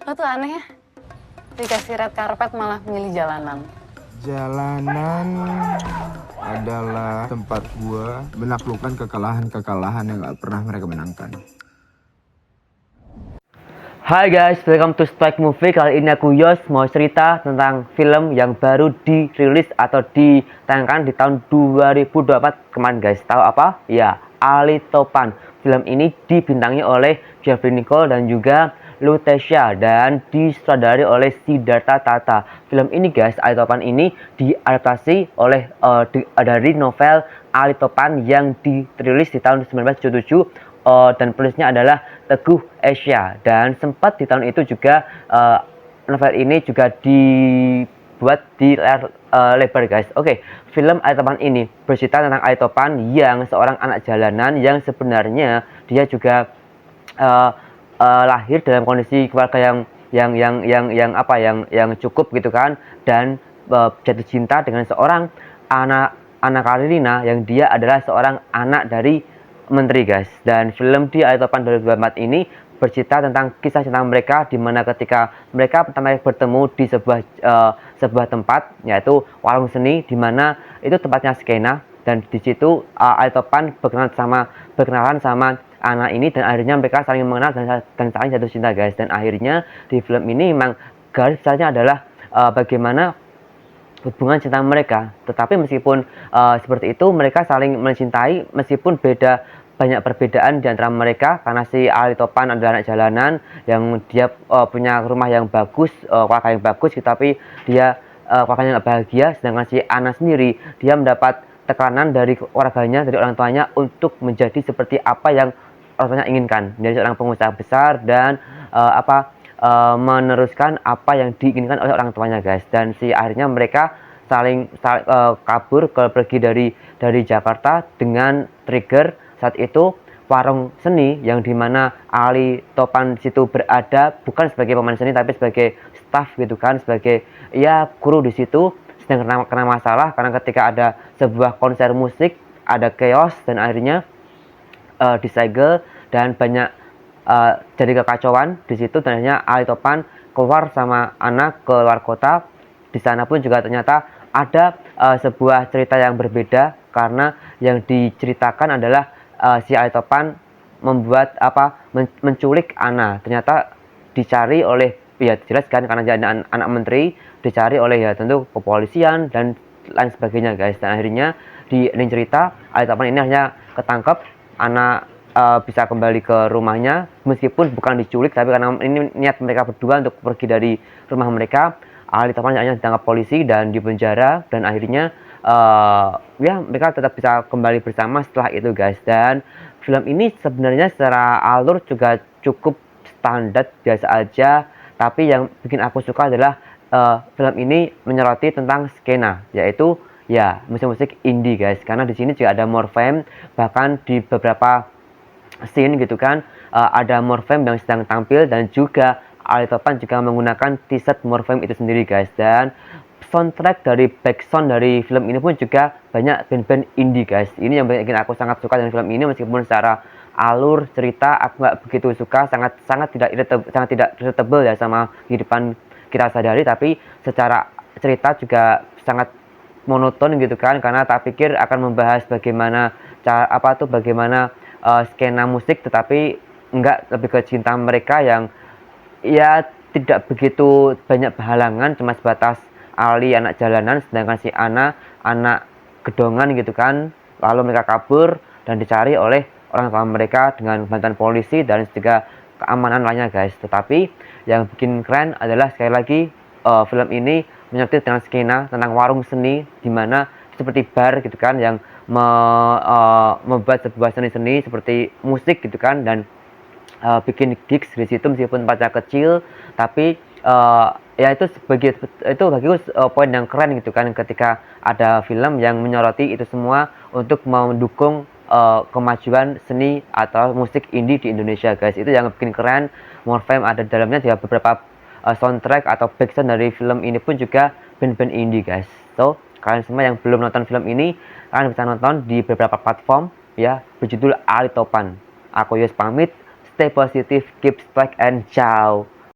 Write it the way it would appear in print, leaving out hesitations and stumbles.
Lo tuh aneh ya, dikasih red carpet malah milih jalanan. Jalanan adalah tempat gua menaklukkan kekalahan-kekalahan yang gak pernah mereka menangkan. Hai guys, welcome to Strike Movie. Kali ini aku Yos mau cerita tentang film yang baru dirilis atau ditayangkan di tahun 2024 kemarin guys. Tahu apa? Ya, Ali Topan. Film ini dibintangi oleh Jeffrey Nicole dan juga Lutetia dan disutradari oleh Siddhartha Tata. Film ini guys, Ali Topan ini diadaptasi oleh dari novel Ali Topan yang dirilis di tahun 1977. Dan penulisnya adalah Teguh Asia, dan sempat di tahun itu juga novel ini juga dibuat di layar lebar guys. Oke, film Ali Topan ini bercerita tentang Ali Topan yang seorang anak jalanan yang sebenarnya dia juga lahir dalam kondisi keluarga yang cukup gitu kan, dan jatuh cinta dengan seorang Anna Karenina yang dia adalah seorang anak dari menteri guys. Dan film di Ali Topan 2024 ini bercerita tentang kisah cinta mereka, di mana ketika mereka pertama kali bertemu di sebuah tempat, yaitu warung seni, di mana itu tempatnya skena, dan di situ Ali Topan berkenalan sama anak ini, dan akhirnya mereka saling mengenal dan saling jatuh cinta guys. Dan akhirnya di film ini memang garis besarnya adalah bagaimana hubungan cinta mereka. Tetapi meskipun seperti itu, mereka saling mencintai meskipun banyak perbedaan di antara mereka, karena si Ali Topan adalah anak jalanan yang dia punya rumah yang bagus, keluarga yang bagus, tapi dia keluarganya nggak bahagia. Sedangkan si Anna sendiri, dia mendapat tekanan dari keluarganya, dari orang tuanya, untuk menjadi seperti apa yang orang tuanya inginkan, menjadi seorang pengusaha besar dan meneruskan apa yang diinginkan oleh orang tuanya guys. Dan si akhirnya mereka saling kabur pergi dari Jakarta dengan trigger saat itu warung seni, yang dimana Ali Topan situ berada bukan sebagai pemain seni tapi sebagai staff gitu kan, sebagai ya guru di situ. Sedang kena masalah karena ketika ada sebuah konser musik ada chaos, dan akhirnya disegel dan banyak jadi kekacauan di situ. Dan akhirnya Ali Topan keluar sama anak ke luar kota. Di sana pun juga ternyata ada sebuah cerita yang berbeda, karena yang diceritakan adalah si Ali Topan menculik Anna. Ternyata dicari oleh, ya jelas kan, karena dia anak menteri, dicari oleh ya tentu kepolisian dan lain sebagainya guys. Dan akhirnya di ending cerita Ali Topan ini hanya ketangkep, Anna bisa kembali ke rumahnya meskipun bukan diculik, tapi karena ini niat mereka berdua untuk pergi dari rumah mereka, Ali Topan hanya ditangkap polisi dan dipenjara. Dan akhirnya ya mereka tetap bisa kembali bersama setelah itu guys. Dan film ini sebenarnya secara alur juga cukup standar biasa aja, tapi yang bikin aku suka adalah film ini menyoroti tentang skena, yaitu ya musik-musik indie guys. Karena di sini juga ada Morfem, bahkan di beberapa scene gitu kan ada Morfem yang sedang tampil, dan juga Ali Topan juga menggunakan t-shirt Morfem itu sendiri guys. Dan soundtrack dari backsound dari film ini pun juga banyak band-band indie guys. Ini yang bikin aku sangat suka dengan film ini, meskipun secara alur cerita aku nggak begitu suka, sangat tidak relatable ya sama kehidupan kita sehari-hari, tapi secara cerita juga sangat monoton gitu kan, karena tak pikir akan membahas bagaimana bagaimana skena musik, tetapi enggak, lebih ke cinta mereka yang ya tidak begitu banyak halangan, cuma sebatas Ali anak jalanan, sedangkan si Anna anak gedongan gitu kan. Lalu mereka kabur dan dicari oleh orang tua mereka dengan bantuan polisi dan juga keamanan lainnya guys. Tetapi yang bikin keren adalah sekali lagi film ini menyoroti tentang skena, tentang warung seni, dimana seperti bar gitu kan, yang membuat sebuah seni-seni seperti musik gitu kan, dan bikin gigs di situ meskipun pajak kecil, tapi ya itu bagiku poin yang keren gitu kan, ketika ada film yang menyoroti itu semua untuk mendukung kemajuan seni atau musik indie di Indonesia guys. Itu yang bikin keren. Morfem ada di dalamnya, juga beberapa soundtrack atau backsound dari film ini pun juga band-band indie guys. So kalian semua yang belum nonton film ini, kalian bisa nonton di beberapa platform ya, berjudul Ali Topan. Aku Yus pamit, stay positive, keep strike, and ciao.